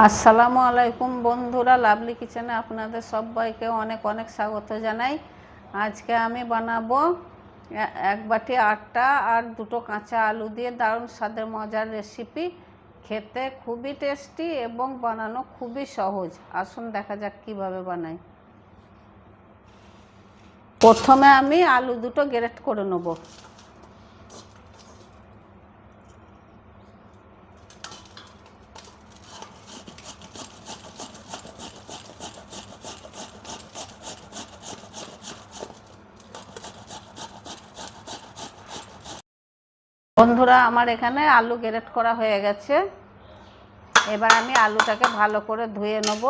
আসসালামু আলাইকুম বন্ধুরা, লাভলি কিচেনে আপনাদের সবাইকে অনেক অনেক স্বাগত জানাই। আজকে আমি বানাবো এক বাটি আটা আর দুটো কাঁচা আলু দিয়ে দারুণ স্বাদের মজার রেসিপি। খেতে খুবই টেস্টি এবং বানানো খুবই সহজ। আসুন দেখা যাক কিভাবে বানাই। প্রথমে আমি আলু দুটো গ্রেট করে নেব। বন্ধুরা, আমার এখানে আলু গ্রেট করা হয়ে গেছে। এবার আমি আলুটাকে ভালো করে ধুয়ে নেব।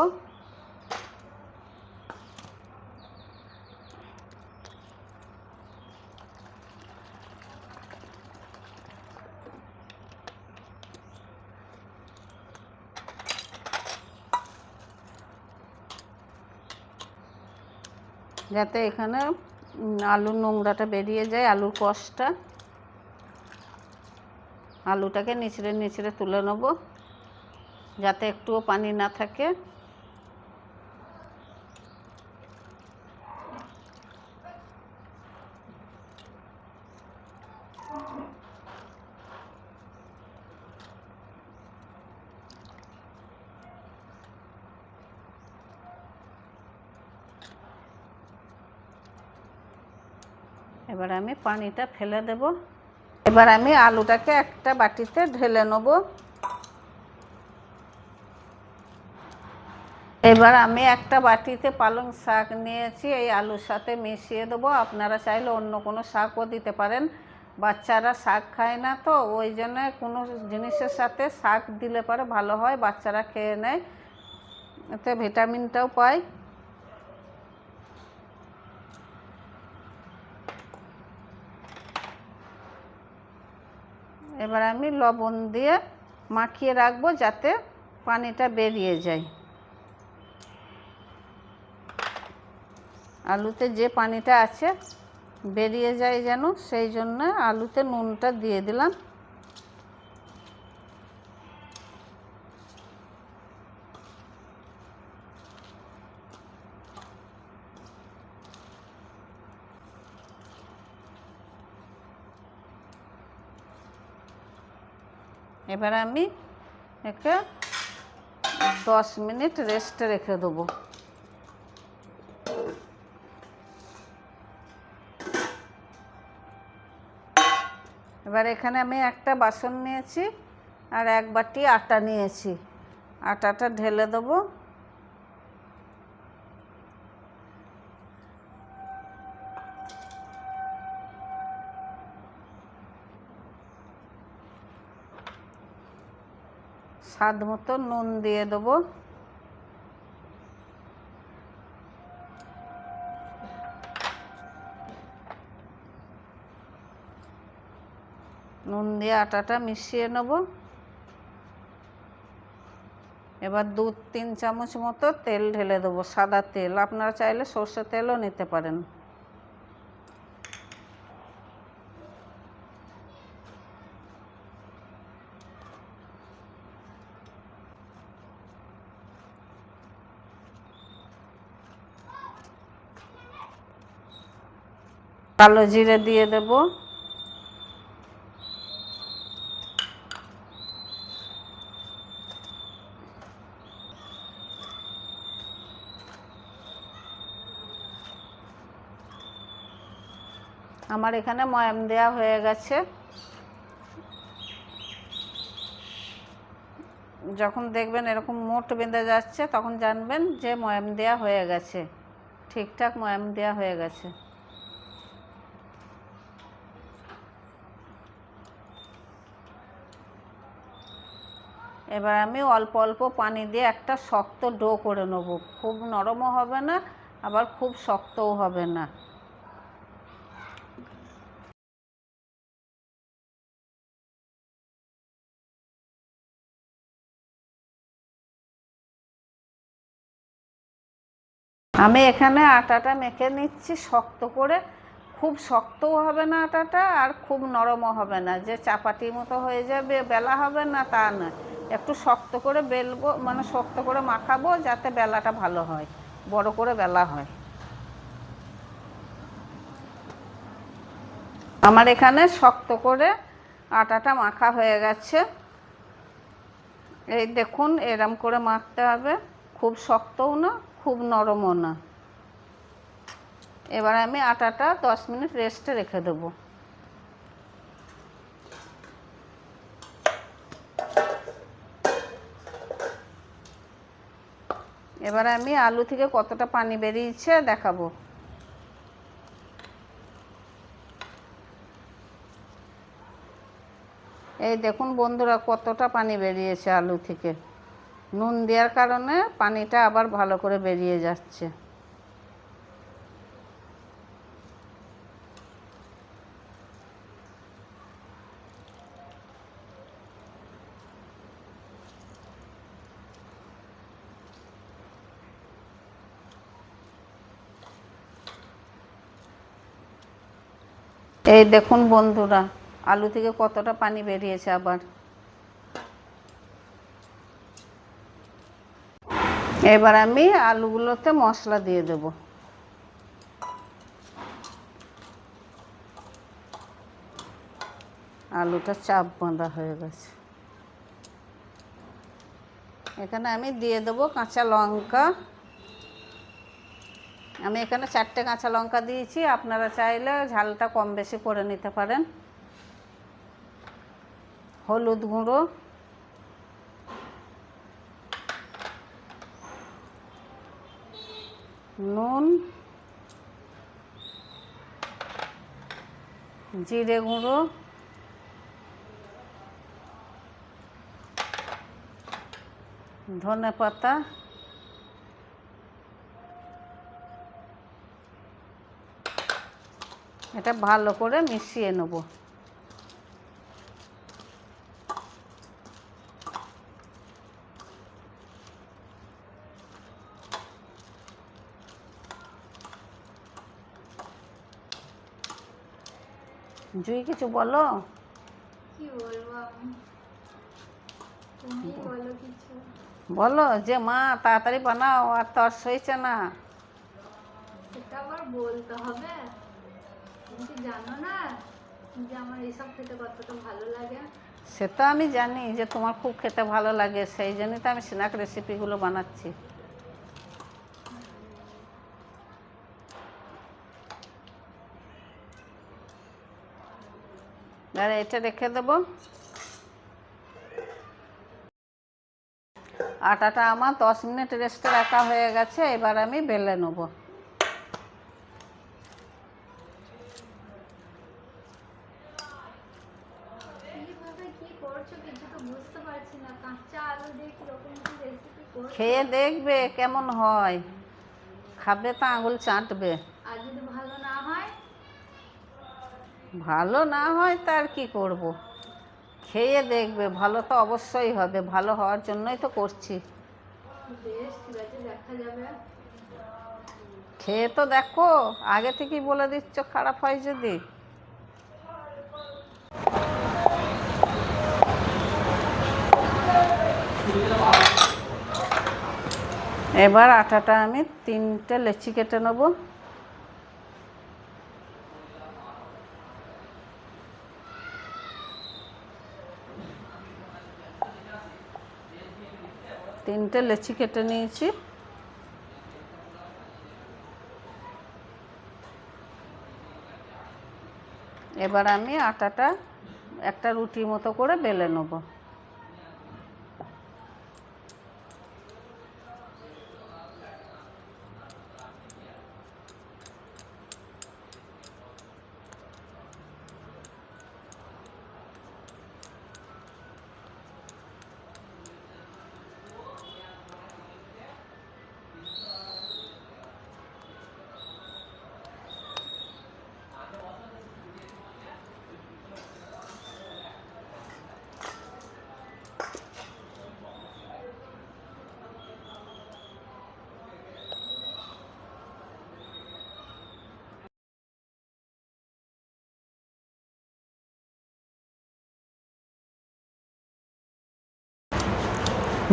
যাতে এখানে আলুর নোংরাটা বেরিয়ে যায়, আলুর কষটা। আলুটাকে নিচড়ে নিচড়ে তুলে নেব যাতে একটুও পানি না থাকে। এবার আমি পানিটা ফেলে দেব। এবার আমি আলুটাকে একটা বাটিতে ঢেলে নেব। এবার আমি একটা বাটিতে পালং শাক নিয়েছি, এই আলুর সাথে মিশিয়ে দেবো। আপনারা চাইলে অন্য কোনো শাকও দিতে পারেন। বাচ্চারা শাক খায় না, তো ওই জন্য কোনো জিনিসের সাথে শাক দিলে পরে ভালো হয়, বাচ্চারা খেয়ে নেয়, এতে ভিটামিনটাও পায়। এবার আমি লবণ দিয়ে মাখিয়ে রাখবো যাতে পানিটা বেরিয়ে যায়। আলুতে যে পানিটা আছে বেরিয়ে যায় যেন, সেই জন্য আলুতে নুনটা দিয়ে দিলাম। এবার আমি একে 10 মিনিট রেস্টে রেখে দেবো। এবার এখানে আমি একটা বাসন নিয়েছি আর এক বাটি আটা নিয়েছি। আটাটা ঢেলে দেবো। স্বাদ মতো নুন দিয়ে দেবো। নুন দিয়ে আটাটা মিশিয়ে নেব। এবার 2-3 চামচ মতো তেল ঢেলে দেবো, সাদা তেল। আপনারা চাইলে সর্ষের তেলও নিতে পারেন। কালো জিরে দিয়ে দেব। আমার এখানে ময়াম দেওয়া হয়ে গেছে। যখন দেখবেন এরকম মোট বেঁধে যাচ্ছে, তখন জানবেন যে ময়াম দেওয়া হয়ে গেছে, ঠিকঠাক ময়াম দেওয়া হয়ে গেছে। এবার আমি অল্প অল্প পানি দিয়ে একটা শক্ত ডো করে নেব। খুব নরমও হবে না, আবার খুব শক্তও হবে না। আমি এখানে আটাটা মেখে নিচ্ছি শক্ত করে। খুব শক্তও হবে না আটাটা, আর খুব নরমও হবে না যে চাপাটির মতো হয়ে যাবে, বেলা হবে না তা নয়। একটু শক্ত করে বেলবো, মানে শক্ত করে মাখাবো যাতে বেলাটা ভালো হয়, বড় করে বেলা হয়। আমার এখানে শক্ত করে আটাটা মাখা হয়ে গেছে। এই দেখুন, এরম করে মাখতে হবে, খুব শক্তও না খুব নরমও না। এবার আমি আটাটা 10 মিনিট রেস্টে রেখে দেবো। এবার আমি আলু থেকে কতটা পানি বেরিয়েছে দেখাবো। এই দেখুন বন্ধুরা, কতটা পানি বেরিয়েছে আলু থেকে। নুন দেওয়ার কারণে পানিটা আবার ভালো করে বেরিয়ে যাচ্ছে। এই দেখুন বন্ধুরা, আলু থেকে কতটা পানি বেরিয়েছে আবার। এবার আমি আলুগুলোতে মশলা দিয়ে দেব। আলুটা চাপ বাঁধা হয়ে গেছে। এখানে আমি দিয়ে দেবো কাঁচা লঙ্কা। আমি এখানে 4টে কাঁচা লঙ্কা দিয়েছি, আপনারা চাইলে ঝালটা কম বেশি করে নিতে পারেন। হলুদ গুঁড়ো, নুন, জিরে গুঁড়ো, ধনে পাতা, এটা ভালো করে মিশিয়ে নেব। জুই কিছু বলো। কি বলবো আমি, তুমি বলো কিছু। বলো যে মা তাড়াতাড়ি বানাও, আর তর সইছে না। সেটা আবার বলতে হবে? তুমি কি জানো না যে আমার এইসব খেতে কতটা ভালো লাগে? সেটা আমি জানি যে তোমার খুব খেতে ভালো লাগে, সেই জন্যই তো আমি স্ন্যাক রেসিপিগুলো বানাচ্ছি। আর এটা রেখে দেবো। আটাটা আমার 10 মিনিট রেস্টে রাখা হয়ে গেছে। এবার আমি বেলে নেব। কিভাবে কি করছো কিছু তো বুঝতে পারছি না। কাঁচা আলু দিয়ে কিরকম কি রেসিপি করছো? খেয়ে দেখবে কেমন হয়, খাবে তো আঙুল চাটবে। আর যদি ভালো না হয়? ভালো না হয় তার কি করব, খেয়ে দেখবে, ভালো তো অবশ্যই হবে, ভালো হওয়ার জন্যই তো করছি। বেশ, ঠিক আছে, দেখা যাবে। খেয়ে তো দেখো, আগে থেকেই বলে দিচ্ছ খারাপ হয় যদি। এবার আটাটা আমি 3টে লেচি কেটে নেব। তিনটে লেচি কেটে নিয়েছি। এবার আমি আটাটা একটা রুটির মতো করে বেলে নেব।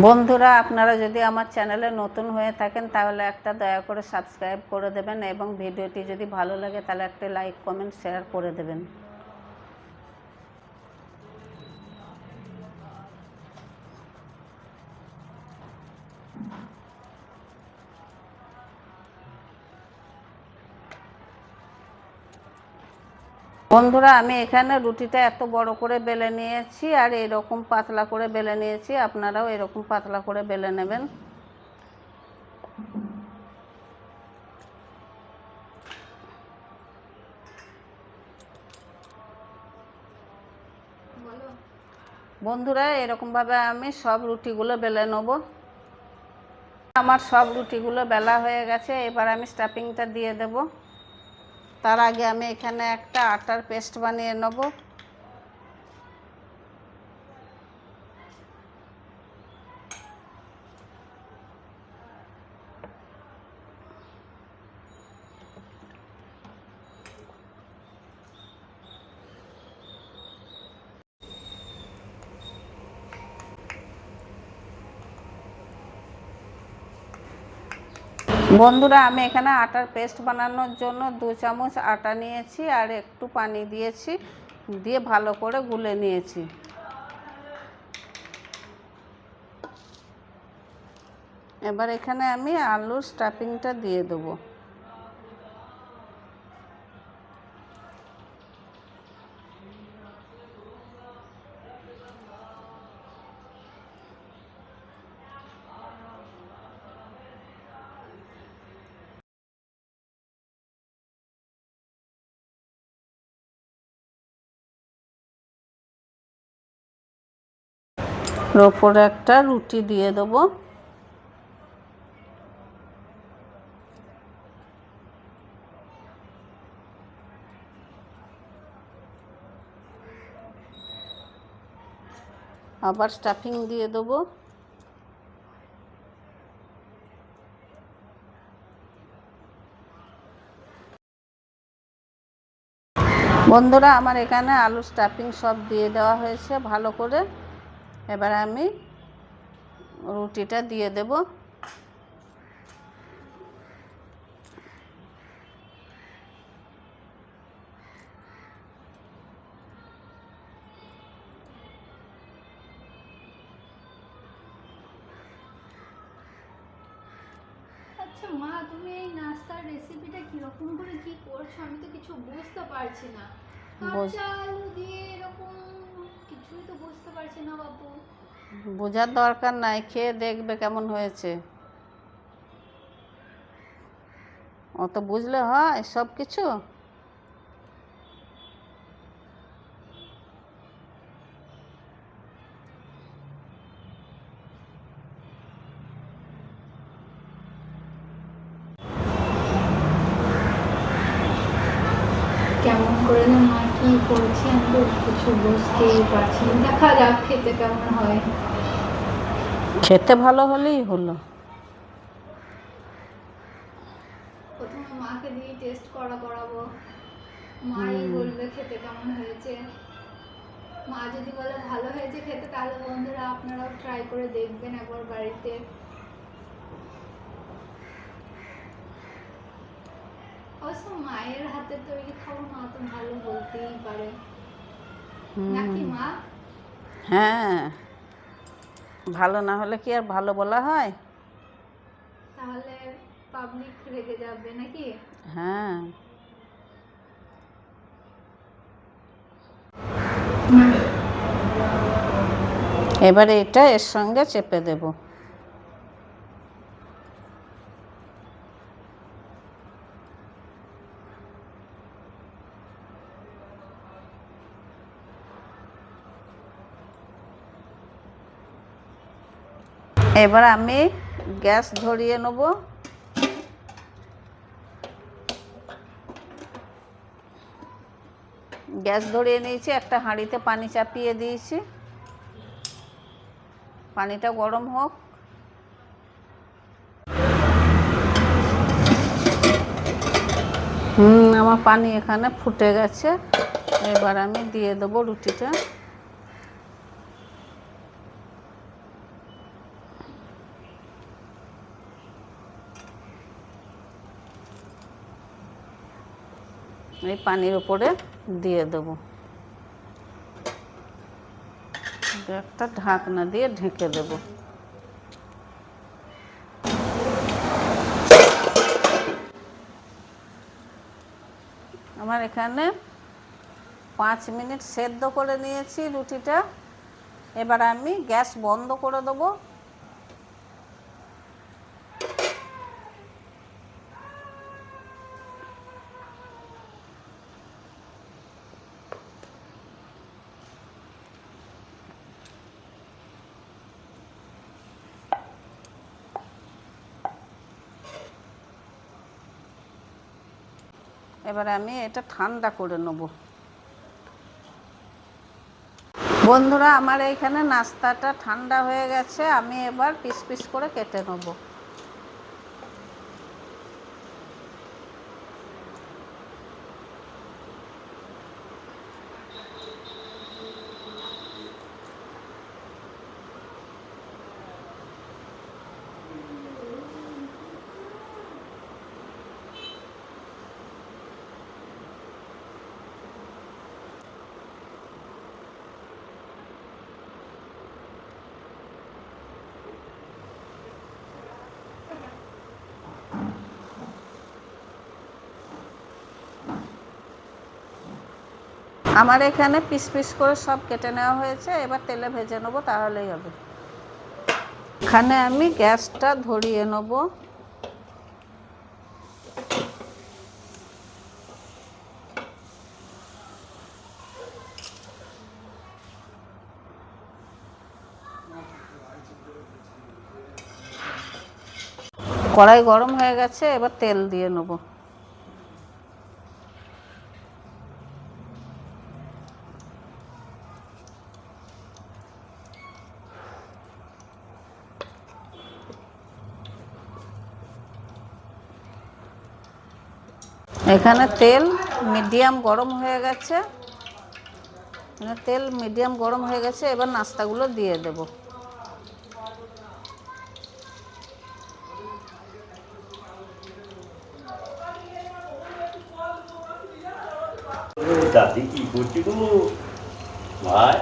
বন্ধুরা, আপনারা যদি আমার চ্যানেলে নতুন হয়ে থাকেন তাহলে একটা দয়া করে সাবস্ক্রাইব করে দেবেন এবং ভিডিওটি যদি ভালো লাগে তাহলে একটা লাইক কমেন্ট শেয়ার করে দেবেন। বন্ধুরা, আমি এখানে রুটিটা এত বড় করে বেলে নিয়েছি আর এরকম পাতলা করে বেলে নিয়েছি। আপনারাও এরকম পাতলা করে বেলে নেবেন। বন্ধুরা, এরকমভাবে আমি সব রুটিগুলো বেলে নেব। আমার সব রুটিগুলো বেলা হয়ে গেছে। এবার আমি স্টাফিংটা দিয়ে দেব। তার আগে আমি এখানে একটা আটার পেস্ট বানিয়ে নেব। বন্ধুরা, আমি এখানে আটার পেস্ট বানানোর জন্য 2 চামচ আটা নিয়েছি আর একটু পানি দিয়েছি, দিয়ে ভালো করে গুলে নিয়েছি। এবার এখানে আমি আলুর স্টাফিংটা দিয়ে দেবো। ওপরে একটা রুটি দিয়ে দেবো। আবার স্টাফিং দিয়ে দেবো। বন্ধুরা, আমার এখানে আলু স্টাফিং সব দিয়ে দেওয়া হয়েছে ভালো করে। এবার আমি রুটিটা দিয়ে দেব। আচ্ছা মা, তুমি এই নাস্তার রেসিপিটা কিরকম করে কি করছো? আমি তো কিছু বুঝতে পারছি না। কাঁচা আলু দিয়ে এরকম কিছুই তো বুঝতে পারছি না বাবু। বোঝার দরকার নাই, খেয়ে দেখবে কেমন হয়েছে। অত বুঝলে হয় সব কিছু? কেমন করে যে মা কি করছি আমি তো কিছু বুঝতেই পারছি না। দেখা যাক খেতে কেমন হয়। খেতে ভালো হলেই হলো। প্রথমে মাকে দিয়ে টেস্ট করাবো। মাই বলবে খেতে কেমন হয়েছে। মা যদি বলে ভালো হয়েছে খেতে, তাহলে বন্ধুরা আপনারাও ট্রাই করে দেখবেন একবার বাড়িতে। অবশ্য মায়ের হাতে তৈরি খাবার মা তো ভালো বলতেই পারে, নাকি মা? হ্যাঁ, ভালো না হলে কি আর ভালো বলা হয়? তাহলে পাবলিক রেগে যাবে নাকি? হ্যাঁ। এবারে এটা এর সঙ্গে চেপে দেব। এবার আমি গ্যাস ধরিয়ে নেব। গ্যাস ধরিয়ে নিয়েছি, একটা হাঁড়িতে পানি চাপিয়ে দিয়েছি। পানিটা গরম হোক। আমার পানি এখানে ফুটে গেছে। এবার আমি দিয়ে দেবো রুটিটা। এই পানির উপরে দিয়ে দেবো। একটা ঢাকনা দিয়ে ঢেকে দেব। আমার এখানে 5 মিনিট সেদ্ধ করে নিয়েছি রুটিটা। এবার আমি গ্যাস বন্ধ করে দেবো। এবার আমি এটা ঠান্ডা করে নেব। বন্ধুরা, আমার এইখানে নাস্তাটা ঠান্ডা হয়ে গেছে। আমি এবার পিস পিস করে কেটে নেব। আমার এখানে পিস পিস করে সব কেটে নেওয়া হয়েছে। এবার তেলে ভেজে নেবো, তাহলেই হবে। এখানে আমি গ্যাসটা ধরিয়ে নেব। কড়াই গরম হয়ে গেছে, এবার তেল দিয়ে নেব। এখানে তেল মিডিয়াম গরম হয়ে গেছে। এবার নাস্তাগুলো দিয়ে দেব। দাদি কি করছি গো ভাই?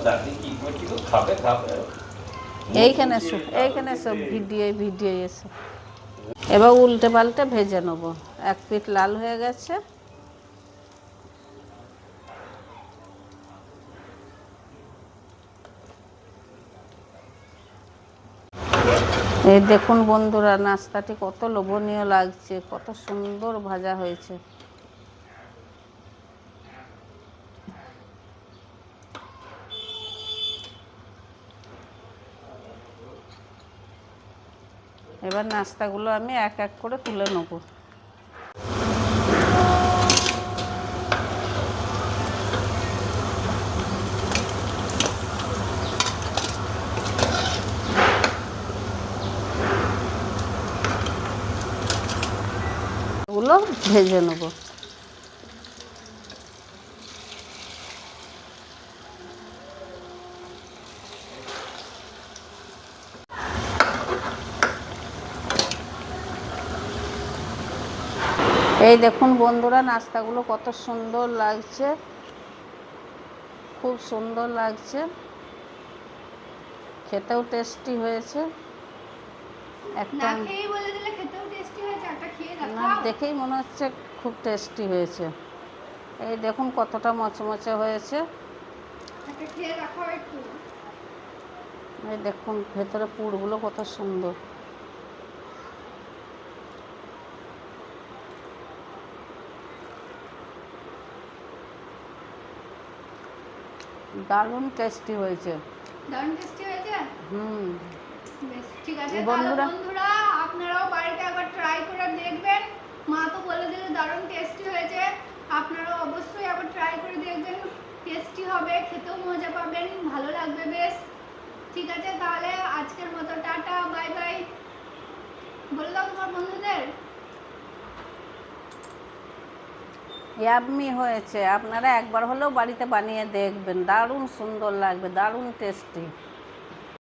দাদি কি করছি গো? খাবে খাবে। এইখানে সব ভিডিও এসে এবার উল্টে পাল্টে ভেজে নেব। এক পিঠ লাল হয়ে গেছে। এই দেখুন বন্ধুরা, নাস্তাটি কত লোভনীয় লাগছে, কত সুন্দর ভাজা হয়েছে। এবার নাস্তাগুলো আমি এক এক করে তুলে নেব। এগুলো ভেজে নেব। এই দেখুন বন্ধুরা, নাস্তাগুলো কত সুন্দর লাগছে, খুব সুন্দর লাগছে, খেতেও টেস্টি হয়েছে। একটা না দেখেই মনে হচ্ছে খুব টেস্টি হয়েছে। এই দেখুন কতটা মচমচে হয়েছে। এই দেখুন ভেতরে পুরগুলো কত সুন্দর। দারুণ টেস্টি হয়েছে। বেশ, ঠিক আছে বন্ধুরা, আপনারাও বাড়িতে একবার ট্রাই করে দেখবেন। মা তো বলে দিল দারুণ টেস্টি হয়েছে। আপনারাও অবশ্যই একবার ট্রাই করে দেখবেন। টেস্টি হবে, খেতেও মজা পাবেন, ভালো লাগবে বেশ। ঠিক আছে, তাহলে আজকের মতো টাটা, বাই বাই। বলে দাও তোমার বন্ধুদের। ইয়াম্মি হয়েছে। আপনারা একবার হলেও বাড়িতে বানিয়ে দেখবেন, দারুণ সুন্দর লাগবে, দারুণ টেস্টি।